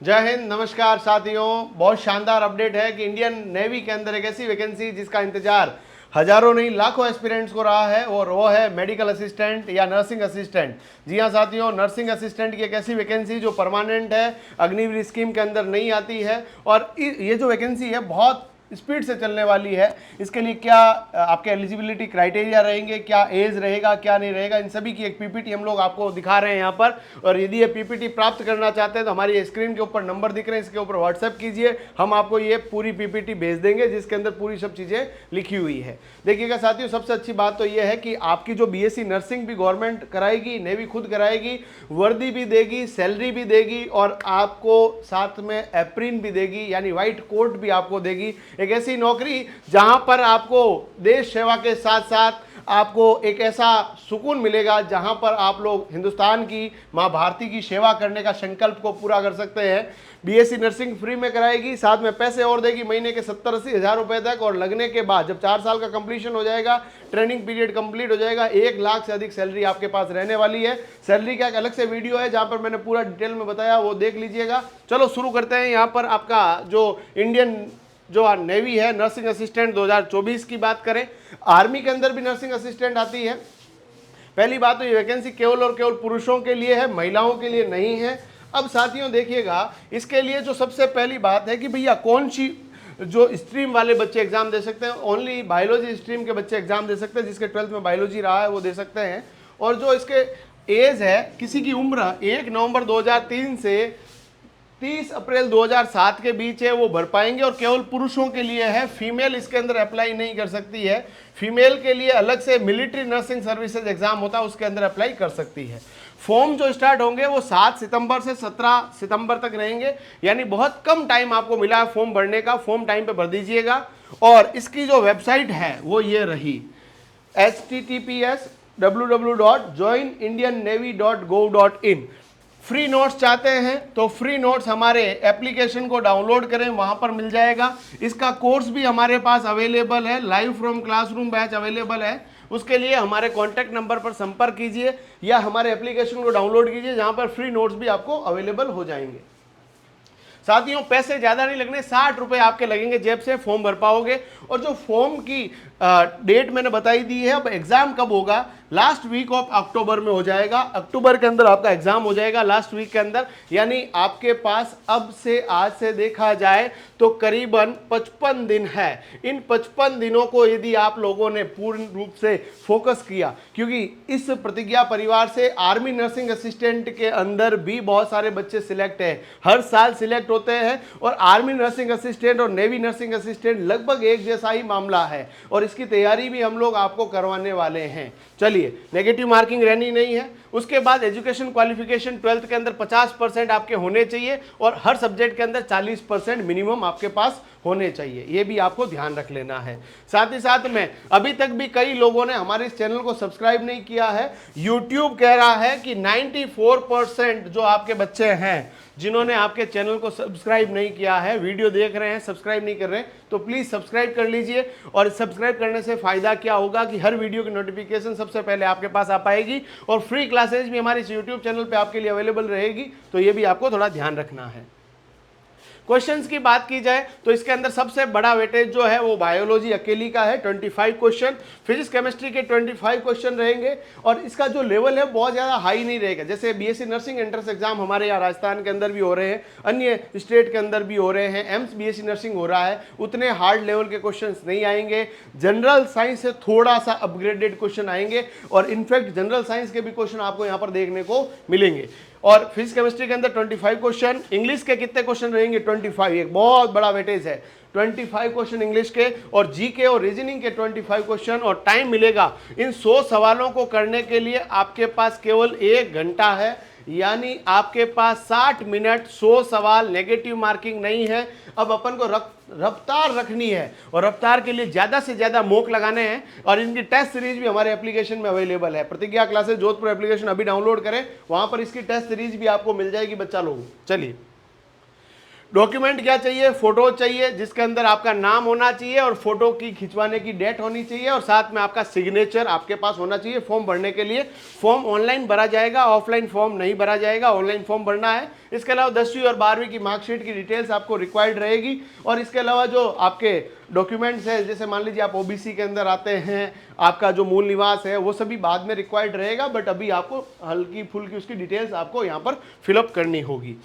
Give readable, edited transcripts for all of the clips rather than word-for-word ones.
जय हिंद, नमस्कार साथियों। बहुत शानदार अपडेट है कि इंडियन नेवी के अंदर एक ऐसी वैकेंसी जिसका इंतजार हजारों नहीं लाखों एस्पिरेंट्स को रहा है और वो है मेडिकल असिस्टेंट या नर्सिंग असिस्टेंट। जी हाँ साथियों, नर्सिंग असिस्टेंट की एक ऐसी वैकेंसी जो परमानेंट है, अग्निवीर स्कीम के अंदर नहीं आती है और ये जो वैकेंसी है बहुत स्पीड से चलने वाली है। इसके लिए क्या आपके एलिजिबिलिटी क्राइटेरिया रहेंगे, क्या एज रहेगा, क्या नहीं रहेगा, इन सभी की एक पीपीटी हम लोग आपको दिखा रहे हैं यहाँ पर। और यदि ये पीपीटी प्राप्त करना चाहते हैं तो हमारी स्क्रीन के ऊपर नंबर दिख रहे हैं, इसके ऊपर व्हाट्सएप कीजिए, हम आपको ये पूरी पीपीटी भेज देंगे जिसके अंदर पूरी सब चीज़ें लिखी हुई है। देखिएगा साथियों, सबसे अच्छी बात तो ये है कि आपकी जो बीएससी नर्सिंग भी गवर्नमेंट कराएगी, नेवी खुद कराएगी, वर्दी भी देगी, सैलरी भी देगी और आपको साथ में एप्रिन भी देगी, यानी व्हाइट कोट भी आपको देगी। एक ऐसी नौकरी जहां पर आपको देश सेवा के साथ साथ आपको एक ऐसा सुकून मिलेगा जहां पर आप लोग हिंदुस्तान की मां भारती की सेवा करने का संकल्प को पूरा कर सकते हैं। बीएससी नर्सिंग फ्री में कराएगी, साथ में पैसे और देगी महीने के 70-80 हज़ार रुपए तक। और लगने के बाद जब 4 साल का कंप्लीशन हो जाएगा, ट्रेनिंग पीरियड कंप्लीट हो जाएगा, 1 लाख से अधिक सैलरी आपके पास रहने वाली है। सैलरी का एक अलग से वीडियो है जहां पर मैंने पूरा डिटेल में बताया, वो देख लीजिएगा। चलो शुरू करते हैं। यहाँ पर आपका जो इंडियन जो नेवी है, नर्सिंग असिस्टेंट 2024 की बात करें, आर्मी के अंदर भी नर्सिंग असिस्टेंट आती है। पहली बात तो ये वैकेंसी केवल और केवल पुरुषों के लिए है, महिलाओं के लिए नहीं है। अब साथियों देखिएगा, इसके लिए जो सबसे पहली बात है कि भैया कौन सी जो स्ट्रीम वाले बच्चे एग्जाम दे सकते हैं। ओनली बायोलॉजी स्ट्रीम के बच्चे एग्जाम दे सकते हैं, जिसके 12th में बायोलॉजी रहा है वो दे सकते हैं। और जो इसके एज है, किसी की उम्र 1 नवंबर 2003 से 30 अप्रैल 2007 के बीच है, वो भर पाएंगे। और केवल पुरुषों के लिए है, फीमेल इसके अंदर अप्लाई नहीं कर सकती है। फीमेल के लिए अलग से मिलिट्री नर्सिंग सर्विसेज एग्जाम होता है, उसके अंदर अप्लाई कर सकती है। फॉर्म जो स्टार्ट होंगे वो 7 सितंबर से 17 सितंबर तक रहेंगे, यानी बहुत कम टाइम आपको मिला है फॉर्म भरने का। फॉर्म टाइम पे भर दीजिएगा। और इसकी जो वेबसाइट है वो ये रही, https://www.joinindiannavy.gov.in। फ्री नोट्स चाहते हैं तो फ्री नोट्स हमारे एप्लीकेशन को डाउनलोड करें, वहां पर मिल जाएगा। इसका कोर्स भी हमारे पास अवेलेबल है, live from classroom batch available है। उसके लिए हमारे कॉन्टैक्ट नंबर पर संपर्क कीजिए या हमारे एप्लीकेशन को डाउनलोड कीजिए, जहां पर फ्री नोट्स भी आपको अवेलेबल हो जाएंगे। साथियों पैसे ज़्यादा नहीं लगने, 60 रुपये आपके लगेंगे जेब से, फॉर्म भर पाओगे। और जो फॉर्म की डेट मैंने बताई दी है, अब एग्जाम कब होगा, लास्ट वीक ऑफ अक्टूबर में हो जाएगा। अक्टूबर के अंदर आपका एग्जाम हो जाएगा, लास्ट वीक के अंदर। यानी आपके पास अब से, आज से देखा जाए तो करीबन 55 दिन है। इन 55 दिनों को यदि आप लोगों ने पूर्ण रूप से फोकस किया, क्योंकि इस प्रतिज्ञा परिवार से आर्मी नर्सिंग असिस्टेंट के अंदर भी बहुत सारे बच्चे सिलेक्ट हैं, हर साल सिलेक्ट होते हैं। और आर्मी नर्सिंग असिस्टेंट और नेवी नर्सिंग असिस्टेंट लगभग एक जैसा ही मामला है और इसकी तैयारी भी हम लोग आपको करवाने वाले हैं। चलिए, नेगेटिव मार्किंग रहनी नहीं है। उसके बाद एजुकेशन क्वालिफिकेशन 12th के अंदर 50% आपके होने चाहिए और हर सब्जेक्ट के अंदर 40% मिनिमम आपके पास होने चाहिए, ये भी आपको ध्यान रख लेना है। साथ ही साथ में अभी तक भी कई लोगों ने हमारे इस चैनल को सब्सक्राइब नहीं किया है। YouTube कह रहा है कि 94% जो आपके बच्चे हैं जिन्होंने आपके चैनल को सब्सक्राइब नहीं किया है, वीडियो देख रहे हैं सब्सक्राइब नहीं कर रहे हैं, तो प्लीज़ सब्सक्राइब कर लीजिए। और सब्सक्राइब करने से फ़ायदा क्या होगा कि हर वीडियो की नोटिफिकेशन सबसे पहले आपके पास आ पाएगी और फ्री क्लासेज भी हमारे इस यूट्यूब चैनल पे आपके लिए अवेलेबल रहेगी। तो ये भी आपको थोड़ा ध्यान रखना है। क्वेश्चंस की बात की जाए तो इसके अंदर सबसे बड़ा वेटेज जो है वो बायोलॉजी अकेली का है, 25 क्वेश्चन। फिजिक्स केमिस्ट्री के 25 क्वेश्चन रहेंगे और इसका जो लेवल है बहुत ज़्यादा हाई नहीं रहेगा। जैसे बीएससी नर्सिंग एंट्रेंस एग्जाम हमारे यहाँ राजस्थान के अंदर भी हो रहे हैं, अन्य स्टेट के अंदर भी हो रहे हैं, एम्स बीएससी नर्सिंग हो रहा है, उतने हार्ड लेवल के क्वेश्चन नहीं आएंगे। जनरल साइंस से थोड़ा सा अपग्रेडेड क्वेश्चन आएंगे और इनफैक्ट जनरल साइंस के भी क्वेश्चन आपको यहाँ पर देखने को मिलेंगे। और फिजिक्स केमिस्ट्री के अंदर 25 क्वेश्चन, इंग्लिश के कितने क्वेश्चन रहेंगे 25, एक बहुत बड़ा वेटेज है 25 क्वेश्चन इंग्लिश के, और जीके और रीजनिंग के 25 क्वेश्चन। और टाइम मिलेगा इन 100 सवालों को करने के लिए आपके पास केवल 1 घंटा है, यानी आपके पास 60 मिनट, 100 सवाल, नेगेटिव मार्किंग नहीं है। अब अपन को रफ्तार रखनी है और रफ्तार के लिए ज़्यादा से ज़्यादा मॉक लगाने हैं और इनकी टेस्ट सीरीज भी हमारे एप्लीकेशन में अवेलेबल है। प्रतिज्ञा क्लासेस जोधपुर एप्लीकेशन अभी डाउनलोड करें, वहाँ पर इसकी टेस्ट सीरीज भी आपको मिल जाएगी बच्चा लोग। चलिए, डॉक्यूमेंट क्या चाहिए, फोटो चाहिए जिसके अंदर आपका नाम होना चाहिए और फोटो की खिंचवाने की डेट होनी चाहिए और साथ में आपका सिग्नेचर आपके पास होना चाहिए फॉर्म भरने के लिए। फॉर्म ऑनलाइन भरा जाएगा, ऑफलाइन फॉर्म नहीं भरा जाएगा, ऑनलाइन फॉर्म भरना है। इसके अलावा 10वीं और 12वीं की मार्कशीट की डिटेल्स आपको रिक्वायर्ड रहेगी। और इसके अलावा जो आपके डॉक्यूमेंट्स है, जैसे मान लीजिए आप ओबीसी के अंदर आते हैं, आपका जो मूल निवास है वो सभी बाद में रिक्वायर्ड रहेगा, बट अभी आपको हल्की फुल्की उसकी डिटेल्स आपको यहाँ पर फिलअप करनी होगी।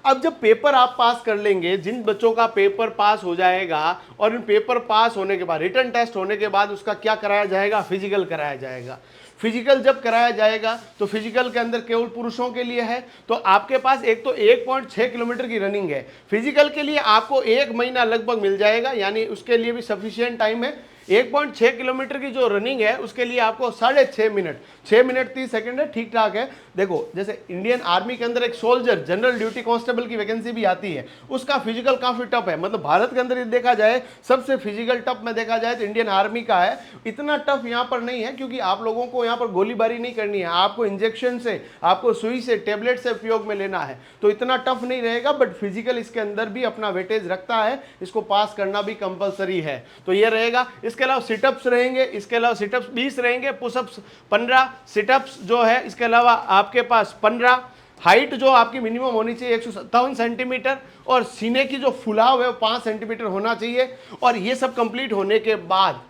अब जब पेपर आप पास कर लेंगे, जिन बच्चों का पेपर पास हो जाएगा और इन पेपर पास होने के बाद रिटन टेस्ट होने के बाद उसका क्या कराया जाएगा, फिजिकल कराया जाएगा। फिजिकल जब कराया जाएगा तो फिजिकल के अंदर केवल पुरुषों के लिए है। तो आपके पास एक तो 1.6 किलोमीटर की रनिंग है। फिजिकल के लिए आपको 1 महीना लगभग मिल जाएगा, यानी उसके लिए भी सफिशिएंट टाइम है। 1.6 किलोमीटर की जो रनिंग है उसके लिए आपको 6.5 मिनट, 6 मिनट 30 सेकंड है, ठीक ठाक है। देखो जैसे इंडियन आर्मी के अंदर एक सोल्जर जनरल ड्यूटी कांस्टेबल की वैकेंसी भी आती है, उसका फिजिकल काफी टफ है। मतलब भारत के अंदर ये देखा जाए सबसे फिजिकल टफ में देखा जाए तो इंडियन आर्मी का है। इतना टफ यहाँ पर नहीं है क्योंकि आप लोगों को यहाँ पर गोलीबारी नहीं करनी है, आपको इंजेक्शन से, आपको सुई से, टेबलेट से उपयोग में लेना है, तो इतना टफ नहीं रहेगा। बट फिजिकल इसके अंदर भी अपना वेटेज रखता है, इसको पास करना भी कंपलसरी है, तो ये रहेगा। इसके अलावा सिटअप्स रहेंगे, इसके अलावा सिटअप्स 20 रहेंगे, पुशअप्स 15, सिटअप्स जो है इसके अलावा आपके पास 15। हाइट जो आपकी मिनिमम होनी चाहिए 157 सेंटीमीटर और सीने की जो फुलाव है वो 5 सेंटीमीटर होना चाहिए। और ये सब कंप्लीट होने के बाद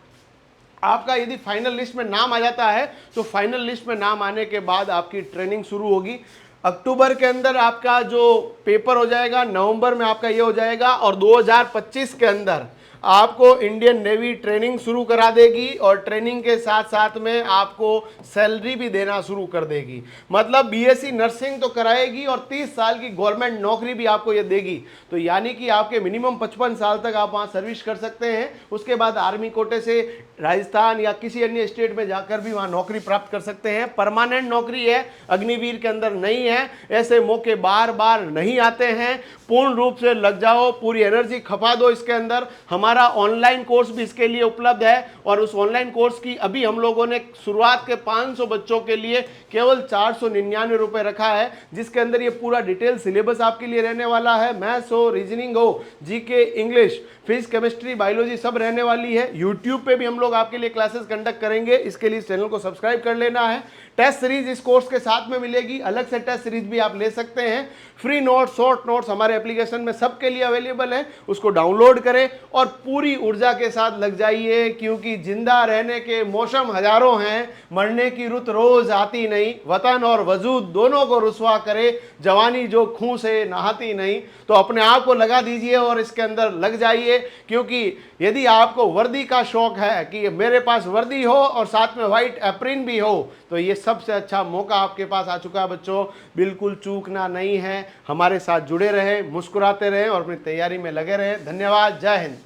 आपका यदि फाइनल लिस्ट में नाम आ जाता है तो फाइनल लिस्ट में नाम आने के बाद आपकी ट्रेनिंग शुरू होगी। अक्टूबर के अंदर आपका जो पेपर हो जाएगा, नवंबर में आपका ये हो जाएगा और 2025 के अंदर आपको इंडियन नेवी ट्रेनिंग शुरू करा देगी और ट्रेनिंग के साथ साथ में आपको सैलरी भी देना शुरू कर देगी। मतलब बीएससी नर्सिंग तो कराएगी और 30 साल की गवर्नमेंट नौकरी भी आपको ये देगी। तो यानी कि आपके मिनिमम 55 साल तक आप वहाँ सर्विस कर सकते हैं। उसके बाद आर्मी कोटे से राजस्थान या किसी अन्य स्टेट में जाकर भी वहाँ नौकरी प्राप्त कर सकते हैं। परमानेंट नौकरी है, अग्निवीर के अंदर नहीं है। ऐसे मौके बार बार नहीं आते हैं। पूर्ण रूप से लग जाओ, पूरी एनर्जी खपा दो इसके अंदर। हमारा ऑनलाइन कोर्स भी इसके लिए उपलब्ध है और उस ऑनलाइन कोर्स की अभी हम लोगों ने शुरुआत के 500 बच्चों के लिए केवल 499 रुपए रखा है, जिसके अंदर ये पूरा डिटेल सिलेबस आपके लिए रहने वाला है। मैथ्स हो, रीजनिंग हो, GK, English, physics, chemistry, biology सब रहने वाली है। यूट्यूब पे भी हम लोग आपके लिए क्लासेस कंडक्ट करेंगे, इसके लिए इस चैनल को सब्सक्राइब कर लेना है। टेस्ट सीरीज इस कोर्स के साथ में मिलेगी, अलग से टेस्ट सीरीज भी आप ले सकते हैं। फ्री नोट्स, शॉर्ट नोट्स हमारे एप्लीकेशन में सबके लिए अवेलेबल है, उसको डाउनलोड करें और पूरी ऊर्जा के साथ लग जाइए, क्योंकि जिंदा रहने के मौसम हजारों हैं, मरने की रुत रोज आती नहीं। वतन और वजूद दोनों को रुसवा करे, जवानी जो खून से नहाती नहीं। तो अपने आप को लगा दीजिए और इसके अंदर लग जाइए, क्योंकि यदि आपको वर्दी का शौक है कि मेरे पास वर्दी हो और साथ में व्हाइट एप्रिन भी हो, तो ये सबसे अच्छा मौका आपके पास आ चुका है बच्चों। बिल्कुल चूकना नहीं है, हमारे साथ जुड़े रहें, मुस्कुराते रहें और अपनी तैयारी में लगे रहें। धन्यवाद, जय हिंद।